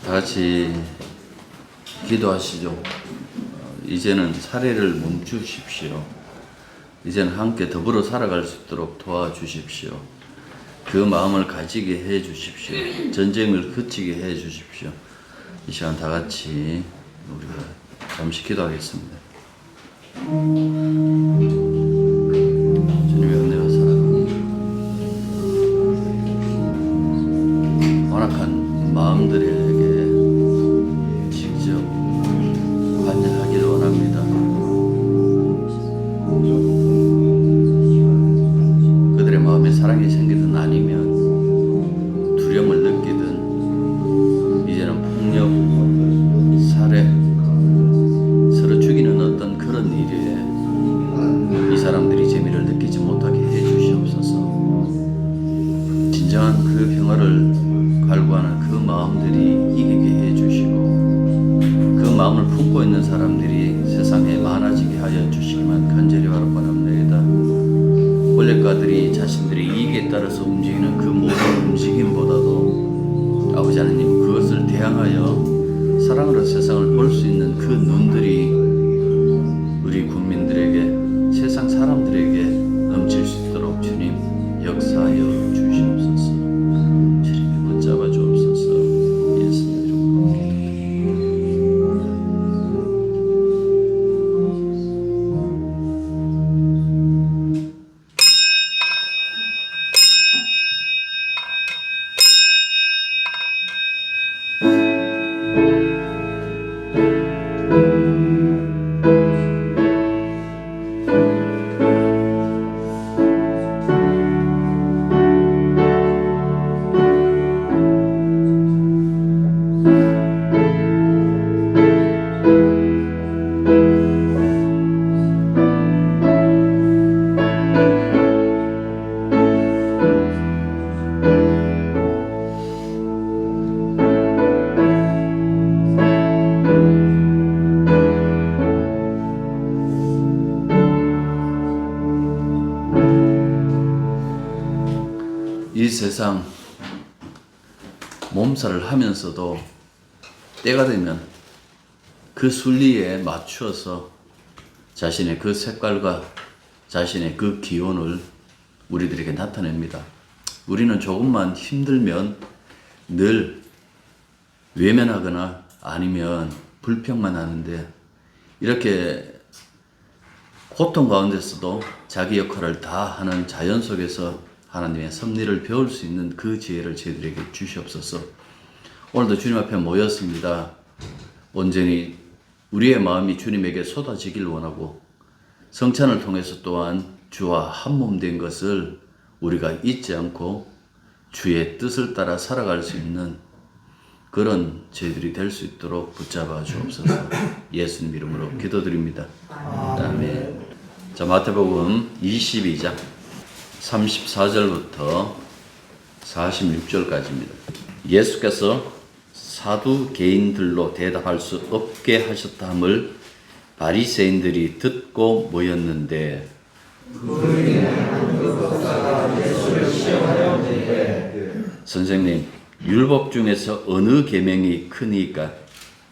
다 같이 기도하시죠. 이제는 살해를 멈추십시오. 이제는 함께 더불어 살아갈 수 있도록 도와주십시오. 그 마음을 가지게 해 주십시오. 전쟁을 그치게 해 주십시오. 이 시간 다 같이 우리가 잠시 기도하겠습니다. 주님의 은혜와 사랑, 완악한 마음들에게 직접 관여하기를 원합니다. 그들의 마음에 사랑이 생기든 아니면 두려움을 느끼든 이제는 폭력, 살해, 서로 죽이는 어떤 그런 일에 이 사람들이 재미를 느끼지 못하게 해 주시옵소서. 진정한 그 평화를 갈구하는 그 마음들이 이기게 해 주시고, 그 마음을 품고 있는 사람들이 세상에 많아지게 하여 주시기만 간절히 바라옵나이다. 권력가들이 자신들의 이익에 따라서 움직이는 그 모든 움직임보다도 아버지 하나님, 그것을 대항하여 사랑으로 세상을 볼 수 있는 그 눈들이 우리 국민들에게, 세상 사람들에게 넘칠 수 있도록 주님 역사하여 주시옵소서. 주님이 붙잡아 주옵소서. 예수님 이름으로 이 세상 몸살을 하면서도 때가 되면 그 순리에 맞추어서 자신의 그 색깔과 자신의 그 기온을 우리들에게 나타냅니다. 우리는 조금만 힘들면 늘 외면하거나 아니면 불평만 하는데, 이렇게 고통 가운데서도 자기 역할을 다 하는 자연 속에서 하나님의 섭리를 배울 수 있는 그 지혜를 저희들에게 주시옵소서. 오늘도 주님 앞에 모였습니다. 온전히 우리의 마음이 주님에게 쏟아지길 원하고, 성찬을 통해서 또한 주와 한 몸 된 것을 우리가 잊지 않고 주의 뜻을 따라 살아갈 수 있는 그런 저희들이 될 수 있도록 붙잡아 주옵소서. 예수님 이름으로 기도드립니다. 아멘. 자, 마태복음 22장 34절부터 46절까지입니다. 예수께서 사두개인들로 대답할 수 없게 하셨다 함을 바리새인들이 듣고 모였는데, 선생님, 율법 중에서 어느 계명이 크니까?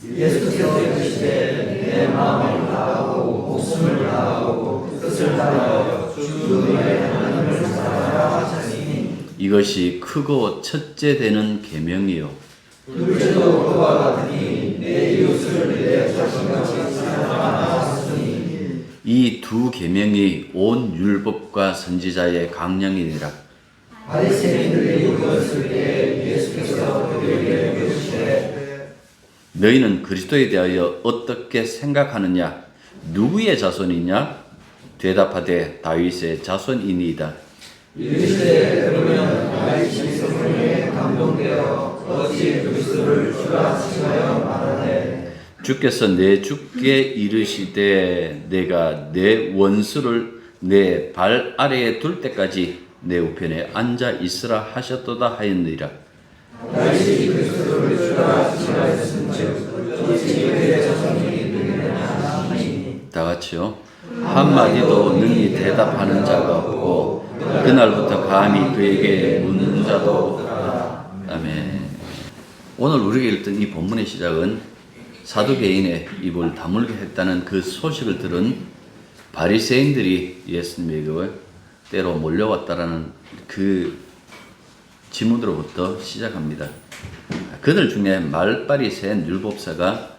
예수께서 이르시되 내 마음을 다하고 목숨을 다하고 뜻을 다하여 주 너의 하나님을 사랑하라 하시니, 이것이 크고 첫째 되는 계명이요. 둘째도 그와 같으니 내 이웃을 내 자신같이 사랑하라 하시니, 이 두 계명이 온 율법과 선지자의 강령이니라. 바리새인들이 이것을 때 예수께서 그들에게 이르시되, 너희는 그리스도에 대하여 어떻게 생각하느냐? 누구의 자손이냐? 대답하되 다윗의 자손이니이다. 이르시되 그러면 다윗이 성령에 감동되어 어찌 그리스도를 주라 하시하여 말하되, 주께서 내 주께 이르시되 내가 내 원수를 내 발 아래에 둘 때까지 내 우편에 앉아 있으라 하셨도다 하였느니라. 다윗이 그리스도를 주라 하시하였은즉 어찌 그의 자손이 되느냐 하니, 다 같이요. 한마디도 능히 대답하는 자가 없고 그날부터 감히 그에게 묻는 자도 없다. 아멘. 오늘 우리가 읽던 이 본문의 시작은 사두개인의 입을 다물게 했다는 그 소식을 들은 바리새인들이 예수님에게 때로 몰려왔다라는 그 지문으로부터 시작합니다. 그들 중에 말빨이 센 율법사가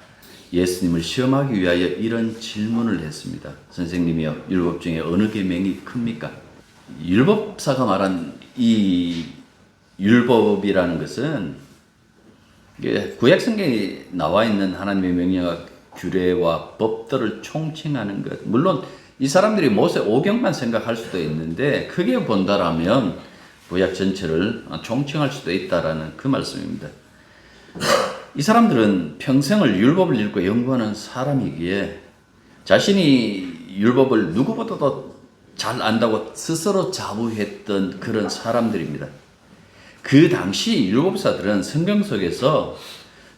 예수님을 시험하기 위하여 이런 질문을 했습니다. 선생님이요, 율법 중에 어느 계명이 큽니까? 율법사가 말한 이 율법이라는 것은 구약 성경에 나와 있는 하나님의 명령과 규례와 법들을 총칭하는 것. 물론 이 사람들이 모세 오경만 생각할 수도 있는데 크게 본다라면 구약 전체를 총칭할 수도 있다라는 그 말씀입니다. 이 사람들은 평생을 율법을 읽고 연구하는 사람이기에 자신이 율법을 누구보다도 잘 안다고 스스로 자부했던 그런 사람들입니다. 그 당시 율법사들은 성경 속에서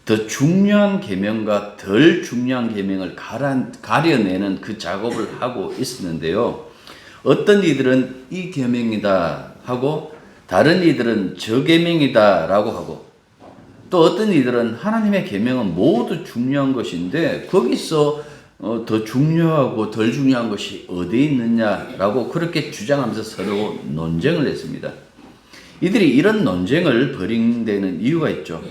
더 중요한 계명과 덜 중요한 계명을 가려내는 그 작업을 하고 있었는데요. 어떤 이들은 이 계명이다 하고 다른 이들은 저 계명이다 라고 하고 또 어떤 이들은 하나님의 계명은 모두 중요한 것인데 거기서 더 중요하고 덜 중요한 것이 어디에 있느냐라고 그렇게 주장하면서 서로 논쟁을 했습니다. 이들이 이런 논쟁을 벌인 데는 이유가 있죠.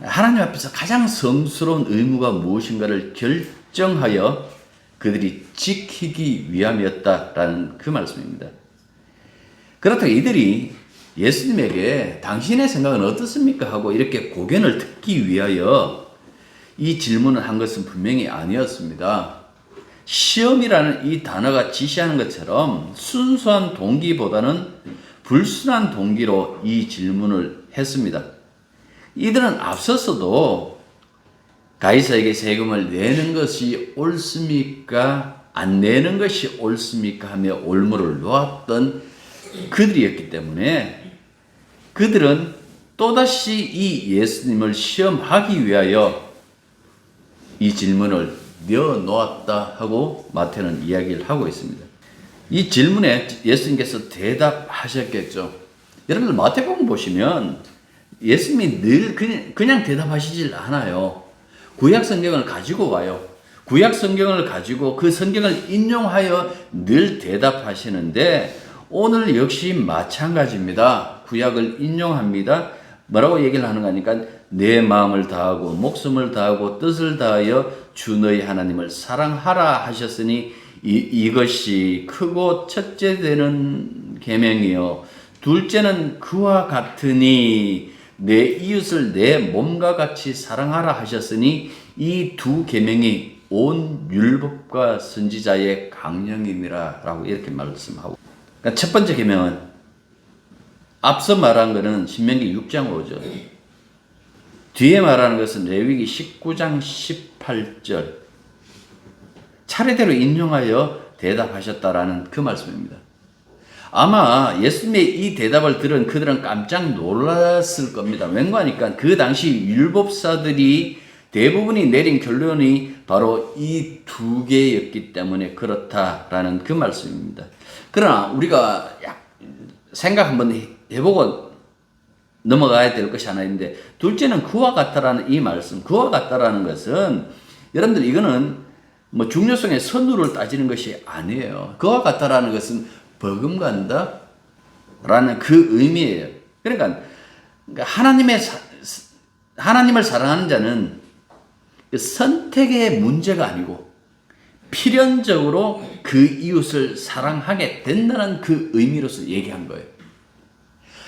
하나님 앞에서 가장 성스러운 의무가 무엇인가를 결정하여 그들이 지키기 위함이었다라는 그 말씀입니다. 그렇다고 이들이 예수님에게 당신의 생각은 어떻습니까? 하고 이렇게 고견을 듣기 위하여 이 질문을 한 것은 분명히 아니었습니다. 시험이라는 이 단어가 지시하는 것처럼 순수한 동기보다는 불순한 동기로 이 질문을 했습니다. 이들은 앞서서도 가이사에게 세금을 내는 것이 옳습니까? 안 내는 것이 옳습니까? 하며 올무를 놓았던 그들이었기 때문에 그들은 또다시 이 예수님을 시험하기 위하여 이 질문을 내어놓았다 하고 마태는 이야기를 하고 있습니다. 이 질문에 예수님께서 대답하셨겠죠. 여러분들 마태복음 보시면 예수님이 늘 그냥 대답하시질 않아요. 구약 성경을 가지고 와요. 구약 성경을 가지고 그 성경을 인용하여 늘 대답하시는데 오늘 역시 마찬가지입니다. 구약을 인용합니다. 뭐라고 얘기를 하는 거니까 내 마음을 다하고 목숨을 다하고 뜻을 다하여 주 너희 하나님을 사랑하라 하셨으니 이것이 크고 첫째 되는 계명이요 둘째는 그와 같으니 내 이웃을 내 몸과 같이 사랑하라 하셨으니 이 두 계명이 온 율법과 선지자의 강령임이라 라고 이렇게 말씀하고, 그러니까 첫 번째 계명은 앞서 말한 것은 신명기 6장 5절, 뒤에 말하는 것은 레위기 19장 18절 차례대로 인용하여 대답하셨다라는 그 말씀입니다. 아마 예수님의 이 대답을 들은 그들은 깜짝 놀랐을 겁니다. 왠가하니까 그 당시 율법사들이 대부분이 내린 결론이 바로 이 두 개였기 때문에 그렇다라는 그 말씀입니다. 그러나 우리가 생각 한번 해보고 넘어가야 될 것이 하나 있는데, 둘째는 그와 같다라는 이 말씀, 그와 같다라는 것은 여러분들 이거는 뭐 중요성의 선두를 따지는 것이 아니에요. 그와 같다라는 것은 버금간다 라는 그 의미예요. 그러니까 하나님을 사랑하는 자는 선택의 문제가 아니고 필연적으로 그 이웃을 사랑하게 된다는 그 의미로서 얘기한 거예요.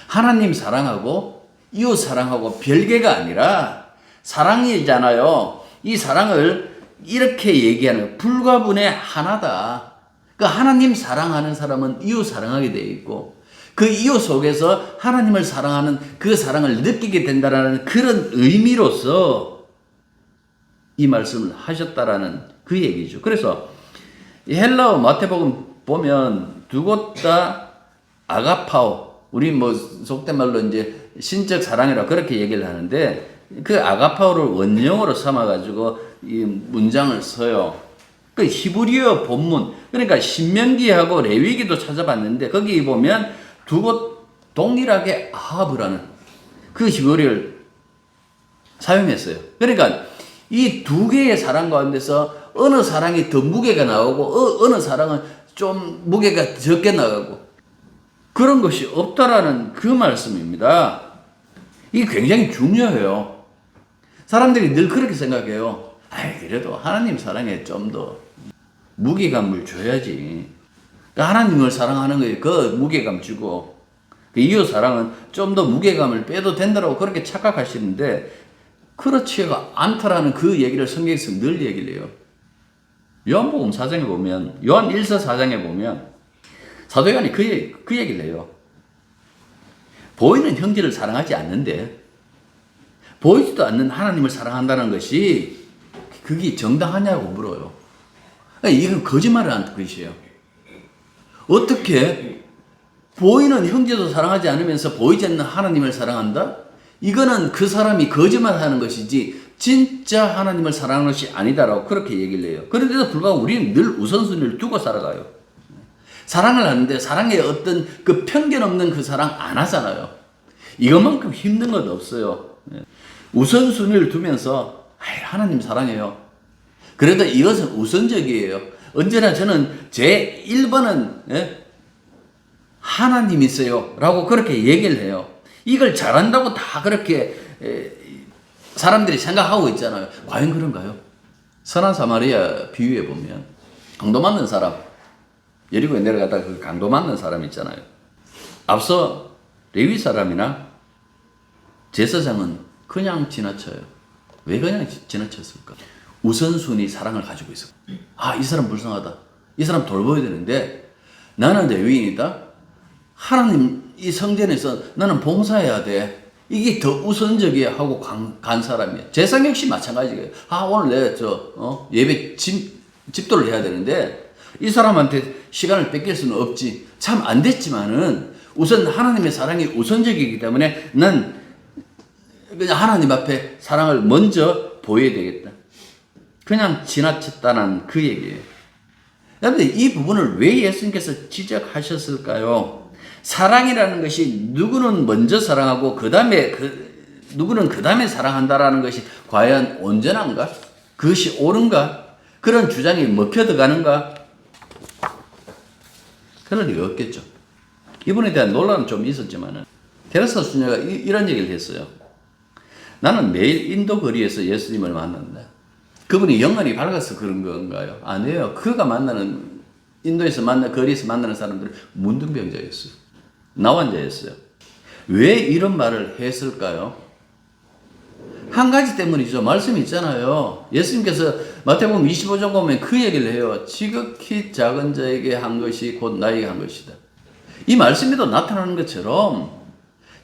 하나님 사랑하고 이웃 사랑하고 별개가 아니라 사랑이잖아요. 이 사랑을 이렇게 얘기하는 거예요. 불가분의 하나다. 그 하나님 사랑하는 사람은 이웃 사랑하게 되어 있고 그 이웃 속에서 하나님을 사랑하는 그 사랑을 느끼게 된다는 그런 의미로서 이 말씀을 하셨다라는 그 얘기죠. 그래서 헬라어 마태복음 보면 두 곳 다 아가파오, 우리 뭐 속된 말로 이제 신적 사랑이라 그렇게 얘기를 하는데 그 아가파오를 원형으로 삼아가지고 이 문장을 써요. 그 히브리어 본문, 그러니까 신명기하고 레위기도 찾아봤는데 거기 보면 두 곳 동일하게 아하브라는 그 히브리어를 사용했어요. 그러니까 이 두 개의 사랑 가운데서 어느 사랑이 더 무게가 나오고 어느 사랑은 좀 무게가 적게 나가고 그런 것이 없다라는 그 말씀입니다. 이게 굉장히 중요해요. 사람들이 늘 그렇게 생각해요. 아이, 그래도 하나님 사랑에 좀 더 무게감을 줘야지. 하나님을 사랑하는 거에 그 무게감 주고 그 이웃 사랑은 좀 더 무게감을 빼도 된다고 그렇게 착각하시는데 그렇지가 않다라는 그 얘기를 성경에서 늘 얘기를 해요. 요한복음 4장에 보면 요한 1서 4장에 보면 사도 요한이 그 얘기를 해요. 보이는 형제를 사랑하지 않는데 보이지도 않는 하나님을 사랑한다는 것이 그게 정당하냐고 물어요. 이건 거짓말을 하는 뜻이에요. 어떻게 보이는 형제도 사랑하지 않으면서 보이지 않는 하나님을 사랑한다? 이거는 그 사람이 거짓말하는 것이지 진짜 하나님을 사랑하는 것이 아니다라고 그렇게 얘기를 해요. 그런데도 불구하고 우리는 늘 우선순위를 두고 살아가요. 사랑을 하는데 사랑에 어떤 그 편견 없는 그 사랑 안 하잖아요. 이것만큼 힘든 건 없어요. 우선순위를 두면서 하나님 사랑해요. 그래도 이것은 우선적이에요. 언제나 저는 제 1번은 하나님이세요 라고 그렇게 얘기를 해요. 이걸 잘한다고 다 그렇게 사람들이 생각하고 있잖아요. 과연 그런가요? 선한 사마리아 비유에 보면 강도 맞는 사람, 여리고에 내려가다가 그 강도 맞는 사람 있잖아요. 앞서 레위 사람이나 제사장은 그냥 지나쳐요. 왜 그냥 지나쳤을까? 우선순위 사랑을 가지고 있어. 이 사람 불쌍하다. 이 사람 돌봐야 되는데 나는 레위인이다. 하나님 이 성전에서 나는 봉사해야 돼. 이게 더 우선적이야 하고 간 사람이야. 제사장 역시 마찬가지예요. 오늘 내 예배 집도를 해야 되는데 이 사람한테 시간을 뺏길 수는 없지. 참 안 됐지만은 우선 하나님의 사랑이 우선적이기 때문에 난 그냥 하나님 앞에 사랑을 먼저 보여야 되겠다. 그냥 지나쳤다는 그 얘기예요. 여러분, 이 부분을 왜 예수님께서 지적하셨을까요? 사랑이라는 것이 누구는 먼저 사랑하고 누구는 그 다음에 사랑한다라는 것이 과연 온전한가? 그것이 옳은가? 그런 주장이 먹혀 들어가는가? 그럴 리가 없겠죠. 이분에 대한 논란은 좀 있었지만은 테레사 수녀가 이런 얘기를 했어요. 나는 매일 인도 거리에서 예수님을 만난다. 그분이 영혼이 밝아서 그런 건가요? 아니에요. 그가 만나는 인도에서 거리에서 만나는 사람들은 문둥병자였어요. 나환자였어요. 왜 이런 말을 했을까요? 한 가지 때문이죠. 말씀이 있잖아요. 예수님께서 마태복음 25장 보면 그 얘기를 해요. 지극히 작은 자에게 한 것이 곧 나에게 한 것이다. 이 말씀에도 나타나는 것처럼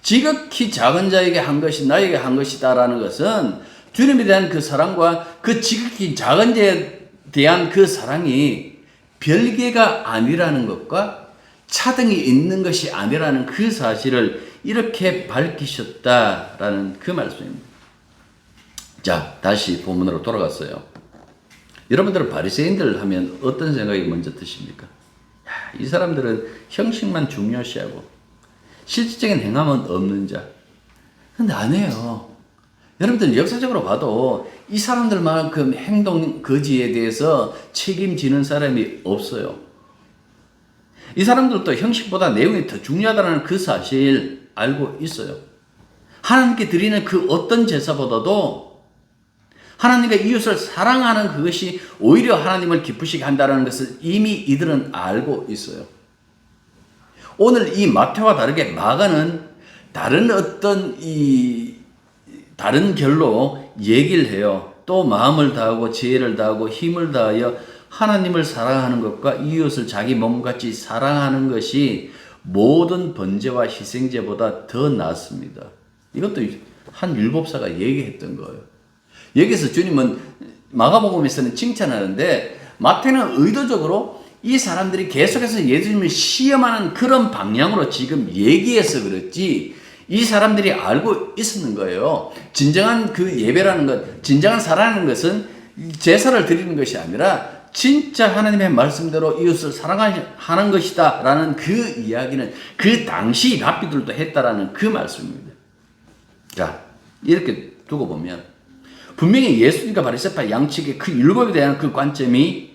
지극히 작은 자에게 한 것이 나에게 한 것이다 라는 것은 주님에 대한 그 사랑과 그 지극히 작은 자에 대한 그 사랑이 별개가 아니라는 것과 차등이 있는 것이 아니라는 그 사실을 이렇게 밝히셨다라는 그 말씀입니다. 자, 다시 본문으로 돌아갔어요. 여러분들은 바리새인들 하면 어떤 생각이 먼저 드십니까? 이 사람들은 형식만 중요시하고 실질적인 행함은 없는 자. 근데 아니에요. 여러분들 역사적으로 봐도 이 사람들만큼 행동 거지에 대해서 책임지는 사람이 없어요. 이 사람들도 형식보다 내용이 더 중요하다는 그 사실 알고 있어요. 하나님께 드리는 그 어떤 제사보다도 하나님과 이웃을 사랑하는 그것이 오히려 하나님을 기쁘시게 한다는 것을 이미 이들은 알고 있어요. 오늘 이 마태와 다르게 마가는 다른 어떤 다른 결로 얘기를 해요. 또 마음을 다하고 지혜를 다하고 힘을 다하여 하나님을 사랑하는 것과 이웃을 자기 몸같이 사랑하는 것이 모든 번제와 희생제보다 더 낫습니다. 이것도 한 율법사가 얘기했던 거예요. 여기서 주님은 마가복음에서는 칭찬하는데 마태는 의도적으로 이 사람들이 계속해서 예수님을 시험하는 그런 방향으로 지금 얘기해서 그렇지 이 사람들이 알고 있었는 거예요. 진정한 그 예배라는 것, 진정한 사랑하는 것은 제사를 드리는 것이 아니라 진짜 하나님의 말씀대로 이웃을 사랑하는 것이다 라는 그 이야기는 그 당시 랍비들도 했다라는 그 말씀입니다. 자, 이렇게 두고 보면 분명히 예수님과 바리새파 양측의 그 율법에 대한 그 관점이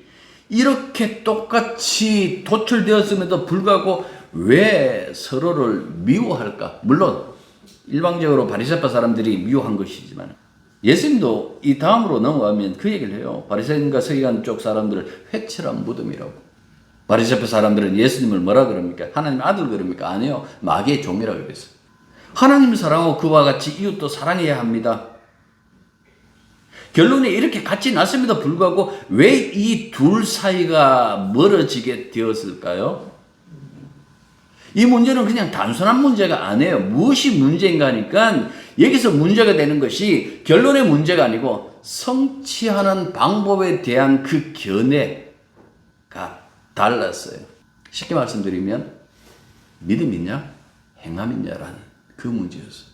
이렇게 똑같이 도출되었음에도 불구하고 왜 서로를 미워할까? 물론 일방적으로 바리새파 사람들이 미워한 것이지만 예수님도 이 다음으로 넘어가면 그 얘기를 해요. 바리새인과 서기관 쪽 사람들을 회칠한 무덤이라고. 바리새파 사람들은 예수님을 뭐라 그럽니까? 하나님 아들 그럽니까? 아니요. 마귀의 종이라고 그랬어요. 하나님을 사랑하고 그와 같이 이웃도 사랑해야 합니다. 결론이 이렇게 같이 났음에도 불구하고 왜 이 둘 사이가 멀어지게 되었을까요? 이 문제는 그냥 단순한 문제가 아니에요. 무엇이 문제인가 하니까 여기서 문제가 되는 것이 결론의 문제가 아니고 성취하는 방법에 대한 그 견해가 달랐어요. 쉽게 말씀드리면 믿음 있냐? 행함 있냐라는 그 문제였어요.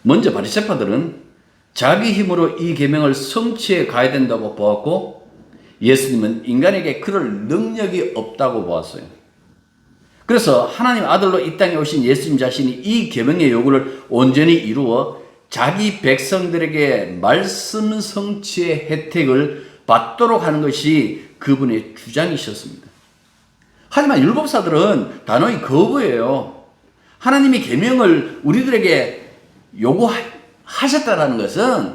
먼저 바리새파들은 자기 힘으로 이 계명을 성취해 가야 된다고 보았고 예수님은 인간에게 그럴 능력이 없다고 보았어요. 그래서 하나님 아들로 이 땅에 오신 예수님 자신이 이 계명의 요구를 온전히 이루어 자기 백성들에게 말씀 성취의 혜택을 받도록 하는 것이 그분의 주장이셨습니다. 하지만 율법사들은 단호히 거부해요. 하나님이 계명을 우리들에게 요구하셨다라는 것은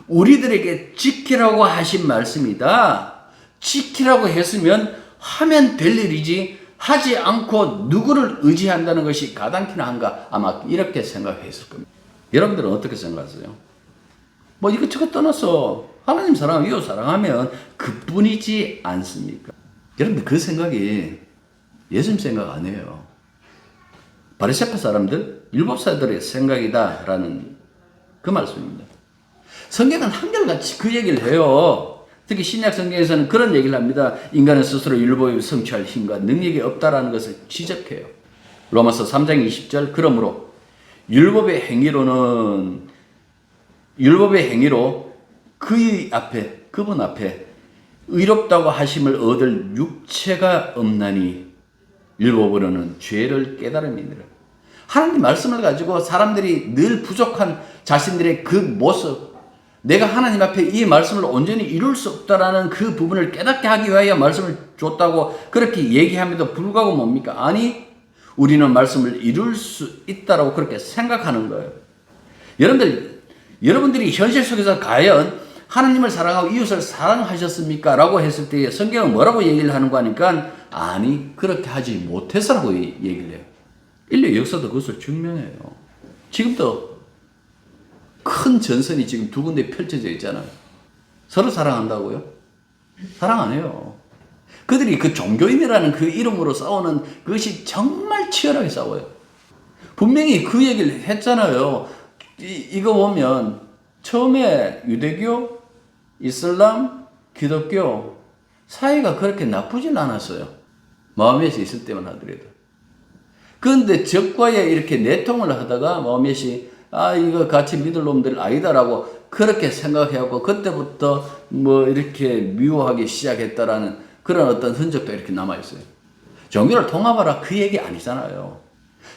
우리들에게 지키라고 하신 말씀이다. 지키라고 했으면 하면 될 일이지 하지 않고 누구를 의지한다는 것이 가당키나 한가 아마 이렇게 생각했을 겁니다. 여러분들은 어떻게 생각하세요? 뭐 이것저것 떠나서 하나님 사랑하고 이웃 사랑하면 그뿐이지 않습니까? 여러분들 그 생각이 예수님 생각 아니에요. 바리새파 사람들, 율법사들의 생각이다라는 그 말씀입니다. 성경은 한결같이 그 얘기를 해요. 특히 신약 성경에서는 그런 얘기를 합니다. 인간은 스스로 율법을 성취할 힘과 능력이 없다라는 것을 지적해요. 로마서 3장 20절 그러므로 율법의 행위로 그분 앞에 의롭다고 하심을 얻을 육체가 없나니 율법으로는 죄를 깨달음이니라. 하나님 말씀을 가지고 사람들이 늘 부족한 자신들의 그 모습, 내가 하나님 앞에 이 말씀을 온전히 이룰 수 없다라는 그 부분을 깨닫게 하기 위하여 말씀을 줬다고 그렇게 얘기함에도 불구하고 뭡니까? 아니, 우리는 말씀을 이룰 수 있다라고 그렇게 생각하는 거예요. 여러분들이 현실 속에서 과연 하나님을 사랑하고 이웃을 사랑하셨습니까? 라고 했을 때 성경은 뭐라고 얘기를 하는가 하니까 아니, 그렇게 하지 못해서라고 얘기를 해요. 인류 역사도 그것을 증명해요. 지금도 큰 전선이 지금 두 군데 펼쳐져 있잖아요. 서로 사랑한다고요? 사랑 안 해요. 그들이 그 종교인이라는 그 이름으로 싸우는 그것이 정말 치열하게 싸워요. 분명히 그 얘기를 했잖아요. 이거 보면 처음에 유대교, 이슬람, 기독교 사이가 그렇게 나쁘진 않았어요. 마호멧이 있을 때만 하더라도. 그런데 적과의 이렇게 내통을 하다가 마호멧이 이거 같이 믿을 놈들 아니다라고 그렇게 생각해갖고 그때부터 뭐 이렇게 미워하기 시작했다라는 그런 어떤 흔적도 이렇게 남아있어요. 종교를 통합하라 그 얘기 아니잖아요.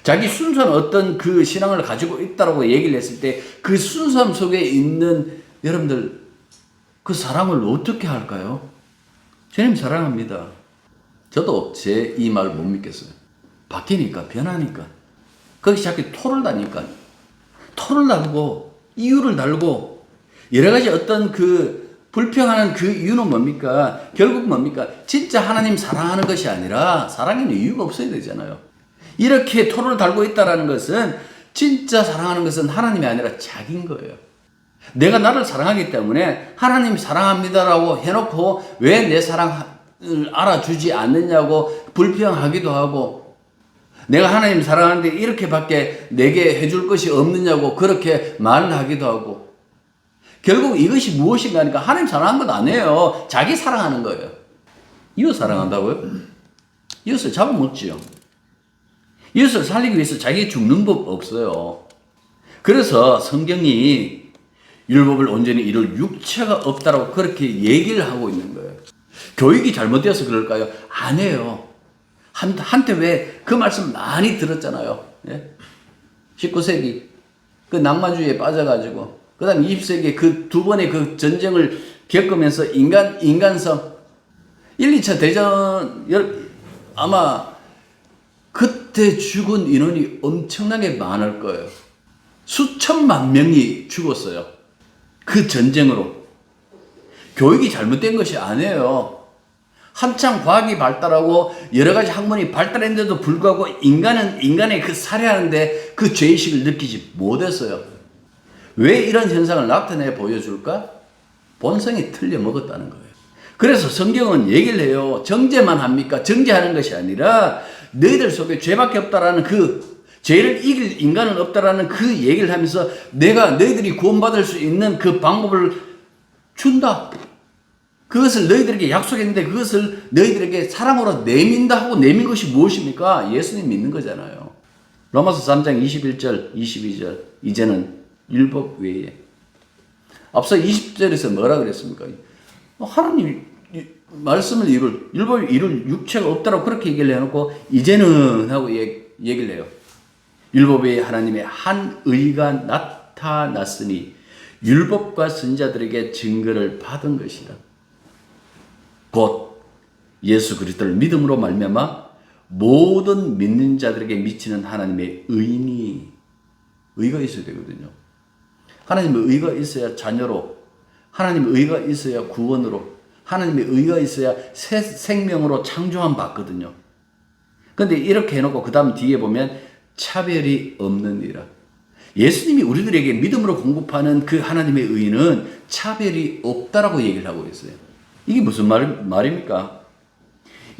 자기 순수한 어떤 그 신앙을 가지고 있다라고 얘기를 했을 때 그 순수함 속에 있는 여러분들 그 사랑을 어떻게 할까요? 주님 사랑합니다. 저도 제 이 말 못 믿겠어요. 바뀌니까 변하니까 거기 자꾸 토를 다니까 토를 달고 이유를 달고 여러 가지 어떤 그 불평하는 그 이유는 뭡니까? 결국 뭡니까? 진짜 하나님 사랑하는 것이 아니라 사랑에는 이유가 없어야 되잖아요. 이렇게 토를 달고 있다라는 것은 진짜 사랑하는 것은 하나님이 아니라 자기인 거예요. 내가 나를 사랑하기 때문에 하나님 사랑합니다라고 해놓고 왜 내 사랑을 알아주지 않느냐고 불평하기도 하고 내가 하나님 사랑하는데 이렇게밖에 내게 해줄 것이 없느냐고 그렇게 말을 하기도 하고 결국 이것이 무엇인가 하니까 하나님 사랑하는 것 아니에요. 자기 사랑하는 거예요. 이웃 사랑한다고요? 이웃을 잡아먹지요. 이웃을 살리기 위해서 자기 죽는 법 없어요. 그래서 성경이 율법을 온전히 이룰 육체가 없다라고 그렇게 얘기를 하고 있는 거예요. 교육이 잘못되어서 그럴까요? 아니에요. 한때 왜 그 말씀 많이 들었잖아요. 예? 19세기 그 낭만주의에 빠져가지고 그 다음 20세기에 그 두 번의 그 전쟁을 겪으면서 인간성, 1, 2차 대전, 아마 그때 죽은 인원이 엄청나게 많을 거예요. 수천만 명이 죽었어요. 그 전쟁으로. 교육이 잘못된 것이 아니에요. 한창 과학이 발달하고 여러 가지 학문이 발달했는데도 불구하고 인간은 인간의 그 살해하는데 그 죄의식을 느끼지 못했어요. 왜 이런 현상을 나타내 보여줄까? 본성이 틀려 먹었다는 거예요. 그래서 성경은 얘기를 해요. 정죄만 합니까? 정죄하는 것이 아니라 너희들 속에 죄밖에 없다라는 그 죄를 이길 인간은 없다라는 그 얘기를 하면서 내가 너희들이 구원받을 수 있는 그 방법을 준다. 그것을 너희들에게 약속했는데 그것을 너희들에게 사랑으로 내민다 하고 내민 것이 무엇입니까? 예수님 믿는 거잖아요. 로마서 3장 21절, 22절. 이제는 율법 외에. 앞서 20절에서 뭐라 그랬습니까? 하나님 말씀을 율법을 이룰 육체가 없다고 그렇게 얘기를 해놓고 이제는 하고 얘기를 해요. 율법 외에 하나님의 한 의가 나타났으니 율법과 선지자들에게 증거를 받은 것이다. 곧 예수 그리스도를 믿음으로 말미암아 모든 믿는 자들에게 미치는 하나님의 의가 있어야 되거든요. 하나님의 의가 있어야 자녀로, 하나님의 의가 있어야 구원으로, 하나님의 의가 있어야 새 생명으로 창조함 받거든요. 그런데 이렇게 해놓고 그 다음 뒤에 보면 차별이 없느니라. 예수님이 우리들에게 믿음으로 공급하는 그 하나님의 의는 차별이 없다라고 얘기를 하고 있어요. 이게 무슨 말입니까?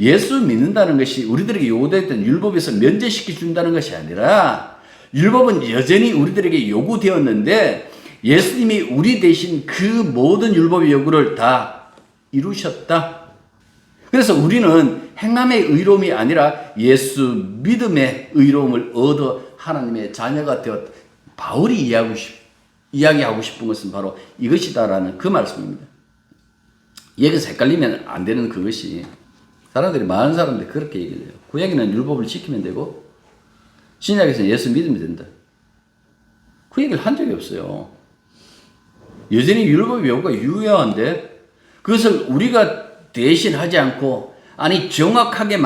예수 믿는다는 것이 우리들에게 요구되었던 율법에서 면제시켜 준다는 것이 아니라 율법은 여전히 우리들에게 요구되었는데 예수님이 우리 대신 그 모든 율법의 요구를 다 이루셨다. 그래서 우리는 행함의 의로움이 아니라 예수 믿음의 의로움을 얻어 하나님의 자녀가 되었다. 바울이 이야기하고 싶은 것은 바로 이것이다라는 그 말씀입니다. 여기서 헷갈리면 안 되는 그것이 사람들이 많은 사람들이 그렇게 얘기를 해요. 구약에는 율법을 지키면 되고 신약에서는 예수 믿으면 된다. 그 얘기를 한 적이 없어요. 여전히 율법의 요구가 유효한데 그것을 우리가 대신 하지 않고 아니 정확하게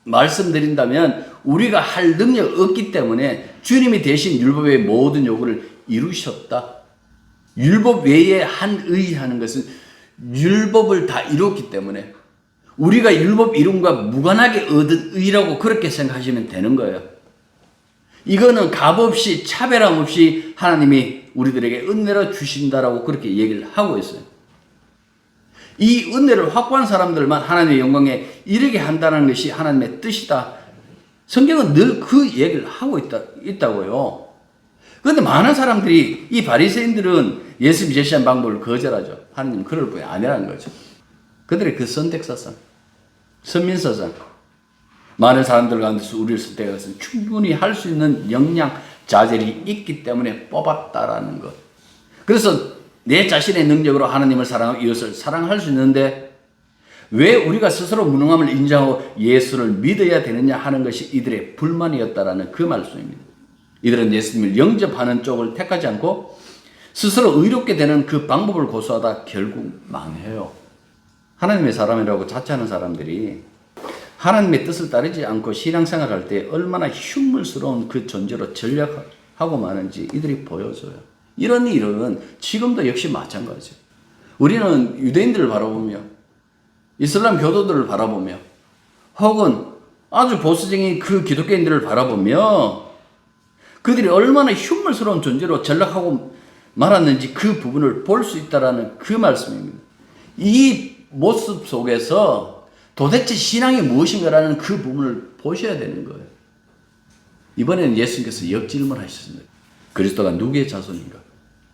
말씀드린다면 우리가 할 능력 없기 때문에 주님이 대신 율법의 모든 요구를 이루셨다. 율법 외에 한 의하는 것은 율법을 다 이뤘기 때문에 우리가 율법 이룬과 무관하게 얻은 의라고 그렇게 생각하시면 되는 거예요. 이거는 값없이 차별함 없이 하나님이 우리들에게 은혜로 주신다라고 그렇게 얘기를 하고 있어요. 이 은혜를 확보한 사람들만 하나님의 영광에 이르게 한다는 것이 하나님의 뜻이다. 성경은 늘 그 얘기를 하고 있다고요. 그런데 많은 사람들이 이 바리새인들은 예수님이 제시한 방법을 거절하죠. 하나님은 그럴 분이 아니라는 거죠. 그들의 그 선택사상, 선민사상, 많은 사람들 가운데서 우리를 선택한 것은 충분히 할 수 있는 역량, 자질이 있기 때문에 뽑았다라는 것. 그래서 내 자신의 능력으로 하나님을 사랑하고 이웃을 사랑할 수 있는데 왜 우리가 스스로 무능함을 인정하고 예수를 믿어야 되느냐 하는 것이 이들의 불만이었다라는 그 말씀입니다. 이들은 예수님을 영접하는 쪽을 택하지 않고 스스로 의롭게 되는 그 방법을 고수하다 결국 망해요. 하나님의 사람이라고 자처하는 사람들이 하나님의 뜻을 따르지 않고 신앙생활을 할 때 얼마나 흉물스러운 그 존재로 전략하고 마는지 이들이 보여줘요. 이런 일은 지금도 역시 마찬가지예요. 우리는 유대인들을 바라보며 이슬람 교도들을 바라보며 혹은 아주 보수적인 그 기독교인들을 바라보며 그들이 얼마나 흉물스러운 존재로 전락하고 말았는지 그 부분을 볼 수 있다는 그 말씀입니다. 이 모습 속에서 도대체 신앙이 무엇인가라는 그 부분을 보셔야 되는 거예요. 이번에는 예수님께서 역질문하셨습니다. 그리스도가 누구의 자손인가?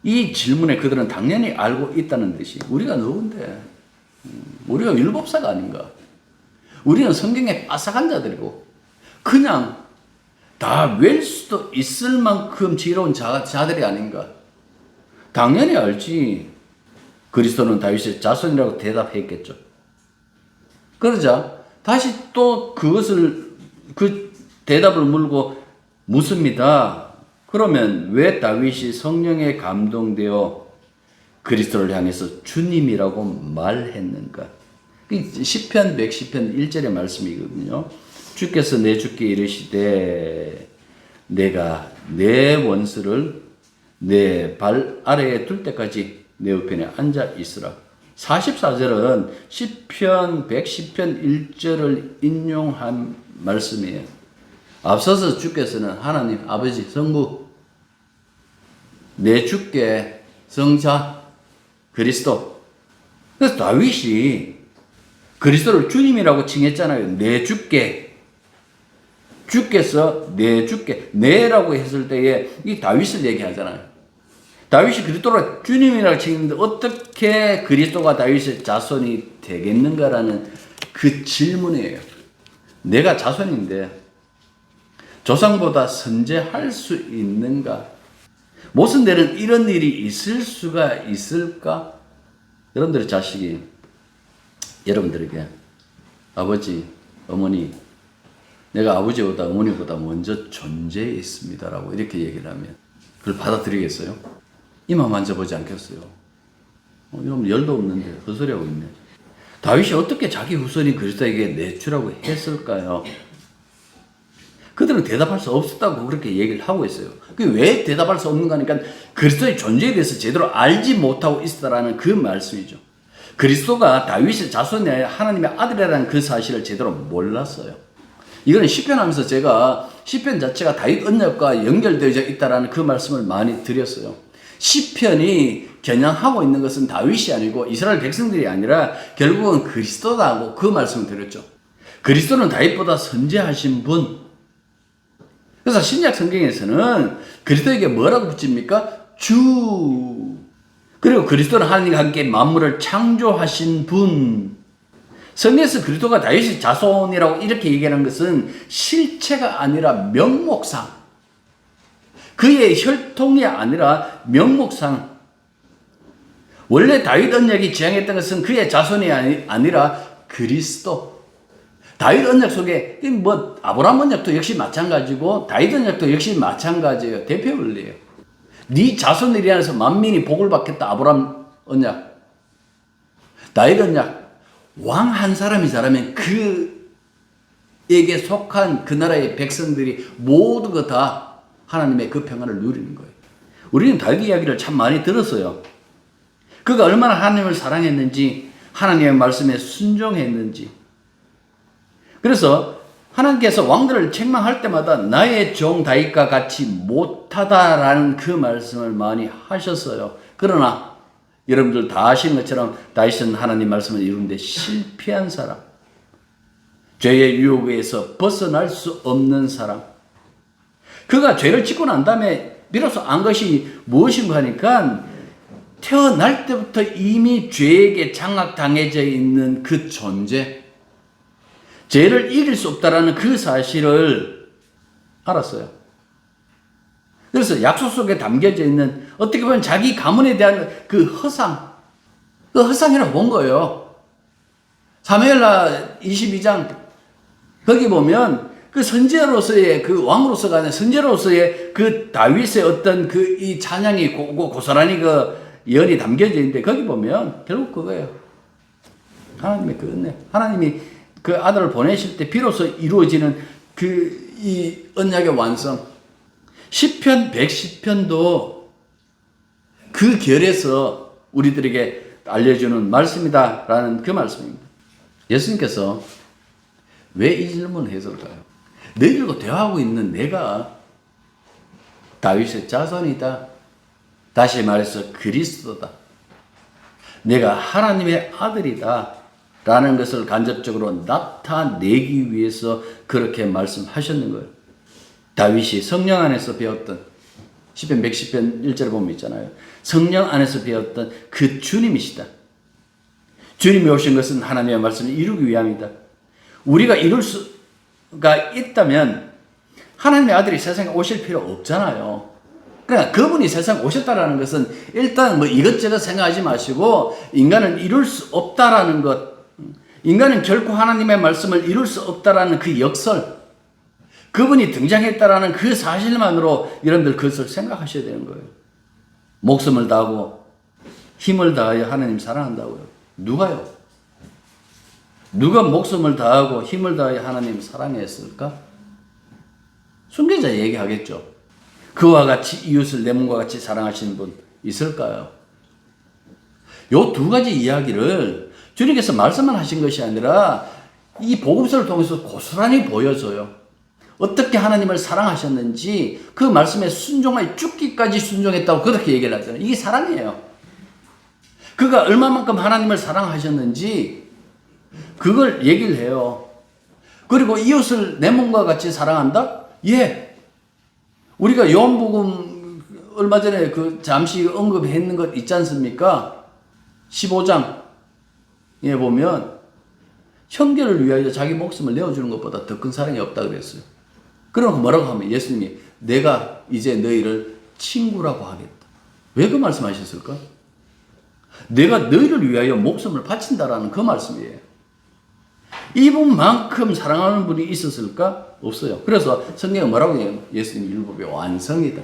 이 질문에 그들은 당연히 알고 있다는 듯이 우리가 누군데? 우리가 율법사가 아닌가? 우리는 성경에 빠삭한 자들이고 그냥 다 외울 수도 있을 만큼 지혜로운 자들이 아닌가? 당연히 알지. 그리스도는 다윗의 자손이라고 대답했겠죠. 그러자 다시 또 그것을 그 대답을 물고 묻습니다. 그러면 왜 다윗이 성령에 감동되어 그리스도를 향해서 주님이라고 말했는가? 시편 110편 1절의 말씀이거든요. 주께서 내 주께 이르시되 내가 내 원수를 내 발 아래에 둘 때까지 내 우편에 앉아 있으라. 44절은 시편 110편 1절을 인용한 말씀이에요. 앞서서 주께서는 하나님 아버지 성부 내 주께 성자 그리스도. 그래서 다윗이 그리스도를 주님이라고 칭했잖아요. 내 주께. 주께서 내 주께. 내라고 했을 때에 이 다윗을 얘기하잖아요. 다윗이 그리스도를 주님이라고 칭했는데 어떻게 그리스도가 다윗의 자손이 되겠는가라는 그 질문이에요. 내가 자손인데 조상보다 선제할 수 있는가? 모순되는 이런 일이 있을 수가 있을까? 여러분들의 자식이 여러분들에게 아버지, 어머니, 내가 아버지보다 어머니보다 먼저 존재했습니다라고 이렇게 얘기를 하면 그걸 받아들이겠어요? 이마 만져보지 않겠어요? 이러면 열도 없는데 헛소리하고 있네. 다윗이 어떻게 자기 후손이 그리스도에게 내주라고 했을까요? 그들은 대답할 수 없었다고 그렇게 얘기를 하고 있어요. 그게 왜 대답할 수 없는가 하니까 그리스도의 존재에 대해서 제대로 알지 못하고 있었다라는 그 말씀이죠. 그리스도가 다윗의 자손의 하나님의 아들이라는 그 사실을 제대로 몰랐어요. 이거는 시편하면서 제가 시편 자체가 다윗 언약과 연결되어 있다라는 그 말씀을 많이 드렸어요. 시편이 겨냥하고 있는 것은 다윗이 아니고 이스라엘 백성들이 아니라 결국은 그리스도다고 그 말씀을 드렸죠. 그리스도는 다윗보다 선지하신 분. 그래서 신약 성경에서는 그리스도에게 뭐라고 붙입니까? 주. 그리고 그리스도는 하나님과 함께 만물을 창조하신 분. 성경에서 그리스도가 다윗의 자손이라고 이렇게 얘기하는 것은 실체가 아니라 명목상. 그의 혈통이 아니라 명목상. 원래 다윗 언약이 지향했던 것은 그의 자손이 아니라 그리스도. 다윗 언약 속에 아브라함 언약도 역시 마찬가지고 다윗 언약도 역시 마찬가지예요. 대표 원리예요. 네 자손을 위해서 만민이 복을 받겠다. 아브라함 언약. 다윗 언약. 왕 한 사람이 자라면 그에게 속한 그 나라의 백성들이 모두가 다 하나님의 그 평안을 누리는 거예요. 우리는 다윗 이야기를 참 많이 들었어요. 그가 얼마나 하나님을 사랑했는지, 하나님의 말씀에 순종했는지. 그래서 하나님께서 왕들을 책망할 때마다 나의 종 다윗과 같이 못하다라는 그 말씀을 많이 하셨어요. 그러나 여러분들 다 아시는 것처럼 다윗은 하나님 말씀을 이루는데 실패한 사람, 죄의 유혹에서 벗어날 수 없는 사람. 그가 죄를 짓고 난 다음에 비로소 안 것이 무엇인가 하니까 태어날 때부터 이미 죄에게 장악당해져 있는 그 존재, 죄를 이길 수 없다라는 그 사실을 알았어요. 그래서 약속 속에 담겨져 있는 어떻게 보면 자기 가문에 대한 그 허상, 그 허상이라고 본 거예요. 사무엘하 22장 거기 보면 그 선지자로서의 그 왕으로서가 아니라 선지자로서의 그 다윗의 어떤 그 이 찬양이 고스란히 그 예언이 담겨져 있는데 거기 보면 결국 그거예요. 하나님의 그 은혜, 하나님이 그 아들을 보내실 때 비로소 이루어지는 그 이 언약의 완성. 시편 110편도 그 결에서 우리들에게 알려주는 말씀이다라는 그 말씀입니다. 예수님께서 왜 이 질문을 했을까요? 너희들과 대화하고 있는 내가 다윗의 자손이다. 다시 말해서 그리스도다. 내가 하나님의 아들이다. 라는 것을 간접적으로 나타내기 위해서 그렇게 말씀하셨는 거예요. 다윗이 성령 안에서 배웠던 시편 110편 1절에 보면 있잖아요. 성령 안에서 배웠던 그 주님이시다. 주님이 오신 것은 하나님의 말씀을 이루기 위함이다. 우리가 이룰 수가 있다면 하나님의 아들이 세상에 오실 필요 없잖아요. 그러니까 그분이 세상에 오셨다라는 것은 일단 뭐 이것저것 생각하지 마시고 인간은 이룰 수 없다라는 것, 인간은 결코 하나님의 말씀을 이룰 수 없다라는 그 역설, 그분이 등장했다라는 그 사실만으로 여러분들 그것을 생각하셔야 되는 거예요. 목숨을 다하고 힘을 다하여 하나님 사랑한다고요. 누가요? 누가 목숨을 다하고 힘을 다하여 하나님 사랑했을까? 순교자 얘기하겠죠. 그와 같이 이웃을 내 몸과 같이 사랑하시는 분 있을까요? 요 두 가지 이야기를 주님께서 말씀만 하신 것이 아니라 이 복음서를 통해서 고스란히 보여줘요. 어떻게 하나님을 사랑하셨는지 그 말씀에 순종하여 죽기까지 순종했다고 그렇게 얘기를 하잖아요. 이게 사랑이에요. 그가 얼마만큼 하나님을 사랑하셨는지 그걸 얘기를 해요. 그리고 이웃을 내 몸과 같이 사랑한다? 예. 우리가 요한복음 얼마 전에 그 잠시 언급했는 것 있지 않습니까? 15장에 보면 형제를 위하여 자기 목숨을 내어주는 것보다 더 큰 사랑이 없다 그랬어요. 그러면 뭐라고 하면 예수님이 내가 이제 너희를 친구라고 하겠다. 왜 그 말씀하셨을까? 내가 너희를 위하여 목숨을 바친다라는 그 말씀이에요. 이분만큼 사랑하는 분이 있었을까? 없어요. 그래서 성경에 뭐라고 해요? 예수님 율법의 완성이다.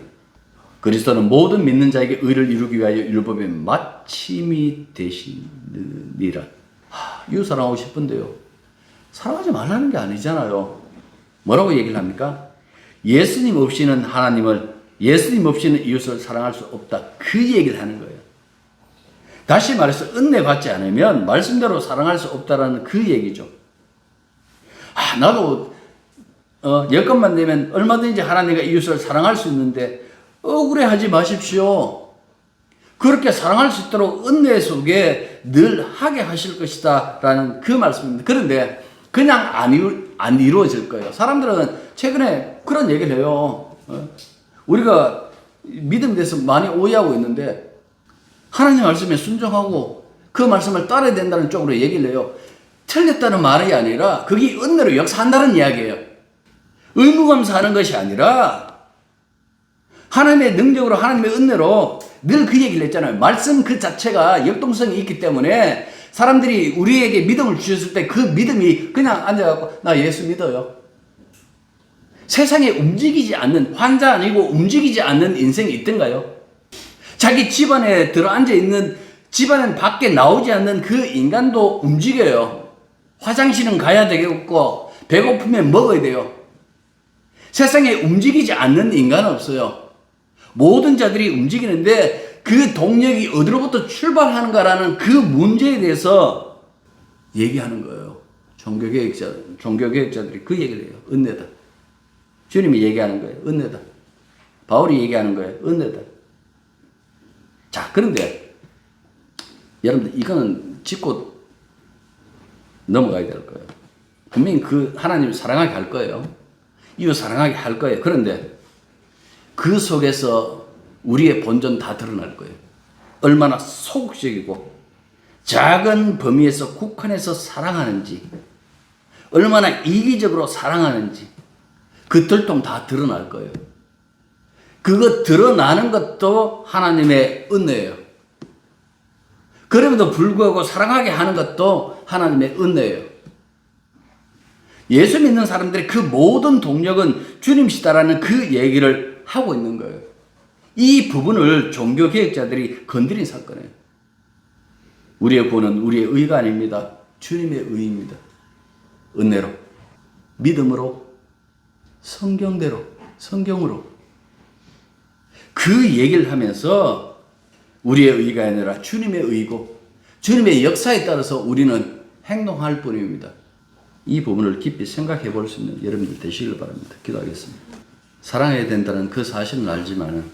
그리스도는 모든 믿는 자에게 의를 이루기 위하여 율법의 마침이 되시느니라. 이웃 사랑하고 싶은데요. 사랑하지 말라는 게 아니잖아요. 뭐라고 얘기를 합니까? 예수님 없이는 하나님을, 예수님 없이는 이웃을 사랑할 수 없다. 그 얘기를 하는 거예요. 다시 말해서 은혜 받지 않으면 말씀대로 사랑할 수 없다라는 그 얘기죠. 나도 여건만 되면 얼마든지 하나님과 이웃을 사랑할 수 있는데 억울해하지 마십시오. 그렇게 사랑할 수 있도록 은혜 속에 늘 하게 하실 것이다 라는 그 말씀입니다. 그런데 그냥 안 이루어질 거예요. 사람들은 최근에 그런 얘기를 해요. 우리가 믿음에 대해서 많이 오해하고 있는데 하나님 말씀에 순종하고 그 말씀을 따라야 된다는 쪽으로 얘기를 해요. 틀렸다는 말이 아니라 그게 은혜로 역사한다는 이야기예요. 의무감사하는 것이 아니라 하나님의 능력으로 하나님의 은혜로 늘 그 얘기를 했잖아요. 말씀 그 자체가 역동성이 있기 때문에 사람들이 우리에게 믿음을 주셨을 때 그 믿음이 그냥 앉아갖고 나 예수 믿어요. 세상에 움직이지 않는, 환자 아니고 움직이지 않는 인생이 있던가요? 자기 집안에 들어앉아 있는, 집안 밖에 나오지 않는 그 인간도 움직여요. 화장실은 가야 되겠고 배고프면 먹어야 돼요. 세상에 움직이지 않는 인간은 없어요. 모든 자들이 움직이는데 그 동력이 어디로부터 출발하는가라는 그 문제에 대해서 얘기하는 거예요. 종교개혁자들이 그 얘기를 해요. 은혜다. 주님이 얘기하는 거예요. 은혜다. 바울이 얘기하는 거예요. 은혜다. 자, 그런데 여러분들 이거는 짚고 넘어가야 될 거예요. 분명히 그 하나님을 사랑하게 할 거예요. 이웃 사랑하게 할 거예요. 그런데 그 속에서 우리의 본전 다 드러날 거예요. 얼마나 소극적이고 작은 범위에서 국한해서 사랑하는지, 얼마나 이기적으로 사랑하는지 그 들통 다 드러날 거예요. 그거 드러나는 것도 하나님의 은혜예요. 그럼에도 불구하고 사랑하게 하는 것도 하나님의 은혜예요. 예수 믿는 사람들의 그 모든 동력은 주님이시다라는 그 얘기를 하고 있는 거예요. 이 부분을 종교개혁자들이 건드린 사건이에요. 우리의 구원은 우리의 의가 아닙니다. 주님의 의입니다. 은혜로, 믿음으로, 성경대로, 성경으로. 그 얘기를 하면서 우리의 의가 아니라 주님의 의고 주님의 역사에 따라서 우리는 행동할 뿐입니다. 이 부분을 깊이 생각해 볼 수 있는 여러분들 되시길 바랍니다. 기도하겠습니다. 사랑해야 된다는 그 사실은 알지만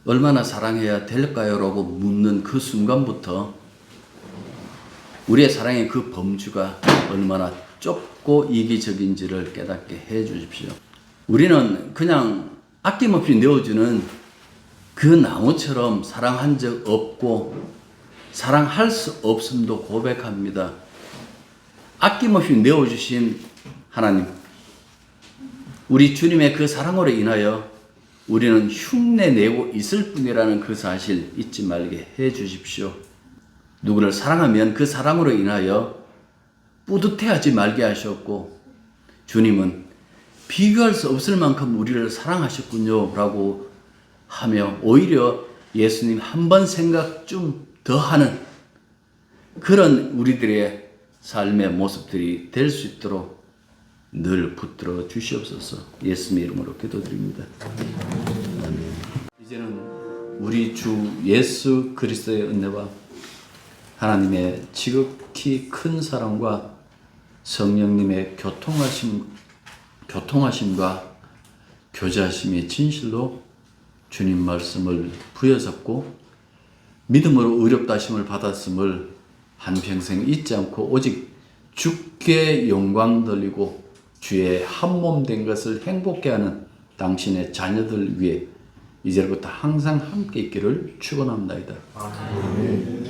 얼마나 사랑해야 될까요? 라고 묻는 그 순간부터 우리의 사랑의 그 범주가 얼마나 좁고 이기적인지를 깨닫게 해 주십시오. 우리는 그냥 아낌없이 내어주는 그 나무처럼 사랑한 적 없고 사랑할 수 없음도 고백합니다. 아낌없이 내어주신 하나님, 우리 주님의 그 사랑으로 인하여 우리는 흉내내고 있을 뿐이라는 그 사실 잊지 말게 해 주십시오. 누구를 사랑하면 그 사랑으로 인하여 뿌듯해하지 말게 하셨고 주님은 비교할 수 없을 만큼 우리를 사랑하셨군요 라고 하며 오히려 예수님 한 번 생각 좀 더 하는 그런 우리들의 삶의 모습들이 될 수 있도록 늘 붙들어 주시옵소서. 예수님의 이름으로 기도드립니다. 아멘. 이제는 우리 주 예수 그리스도의 은혜와 하나님의 지극히 큰 사랑과 성령님의 교통하심과 교제하심이 진실로 주님 말씀을 부여잡고 믿음으로 의롭다 하심을 받았음을 한평생 잊지 않고 오직 주께 영광 돌리고 주의 한몸 된 것을 행복해 하는 당신의 자녀들 위해 이제부터 항상 함께 있기를 축원합니다. 아멘.